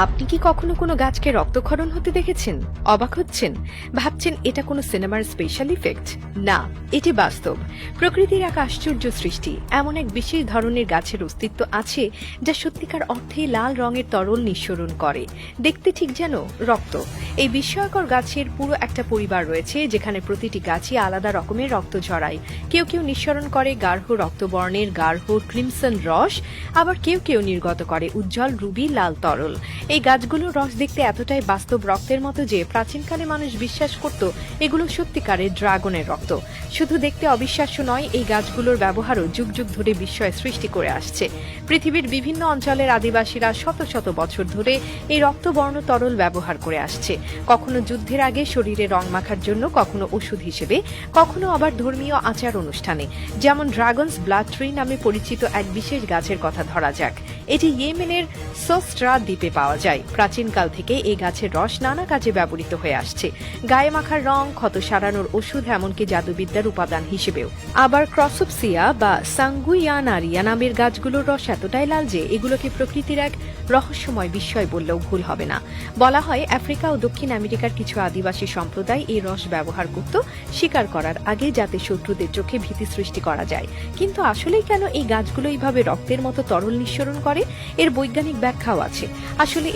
আপনি কি কখনো কোনো গাছকে রক্তক্ষরণ হতে দেখেছেন? অবাক হচ্ছেন? ভাবছেন এটা কোনো সিনেমার স্পেশাল ইফেক্ট? না, এটি বাস্তব। প্রকৃতির এক আশ্চর্য সৃষ্টি। এমন এক বিশেষ ধরনের গাছের অস্তিত্ব আছে যা সত্যিকার অর্থে লাল রঙের তরল নিঃসরণ করে, দেখতে ঠিক যেন রক্ত। এই বিস্ময়কর গাছের পুরো একটা পরিবার রয়েছে, যেখানে প্রতিটি গাছই আলাদা রকমের রক্ত ঝরায়। কেউ কেউ নিঃসরণ করে গাঢ় রক্তবর্ণের গাঢ় ক্রিমসন রস, আবার কেউ কেউ নির্গত করে উজ্জ্বল রুবি লাল তরল। এই গাছগুলোর রস দেখতে এতটাই বাস্তব রক্তের মতো যে প্রাচীনকালে মানুষ বিশ্বাস করত এগুলো সত্যিকারের ড্রাগনের রক্ত। শুধু দেখতে অবিশ্বাস্য নয়, এই গাছগুলোর ব্যবহারও যুগ যুগ ধরে বিস্ময় সৃষ্টি করে আসছে। পৃথিবীর বিভিন্ন অঞ্চলের আদিবাসীরা শত শত বছর ধরে এই রক্তবর্ণ তরল ব্যবহার করে আসছে, কখনো যুদ্ধের আগে শরীরে রং মাখার জন্য, কখনো ওষুধ হিসেবে, কখনো আবার ধর্মীয় আচার অনুষ্ঠানে। যেমন ড্রাগনস ব্লাড ট্রি নামে পরিচিত এক বিশেষ গাছের কথা ধরা যাক। এটি ইয়েমেনের সোস্ট্রা দ্বীপে পাওয়া যায়। প্রাচীনকাল থেকে এই গাছের রস নানা কাজে ব্যবহৃত হয়ে আসছে, গায়ে মাখার রং, ক্ষত সারানোর ওষুধ, এমনকি জাদুবিদ্যার উপাদান হিসেবেও। আবার ক্রসোপসিয়া বা সাঙ্গুইয়ানারিয়া নামের গাছগুলোর রস এতটাই লাল যে এগুলোকে প্রকৃতির এক রহস্যময় বিস্ময় বললেও ভুল হবে না। বলা হয় আফ্রিকা ও দক্ষিণ আমেরিকার কিছু আদিবাসী সম্প্রদায় এই রস ব্যবহার করত শিকার করার আগে, যাতে শত্রুদের চোখে ভীতি সৃষ্টি করা যায়। কিন্তু আসলেই কেন এই গাছগুলো এইভাবে রক্তের মতো তরল নিঃসরণ করে? এর বৈজ্ঞানিক ব্যাখ্যাও আছে। আসলে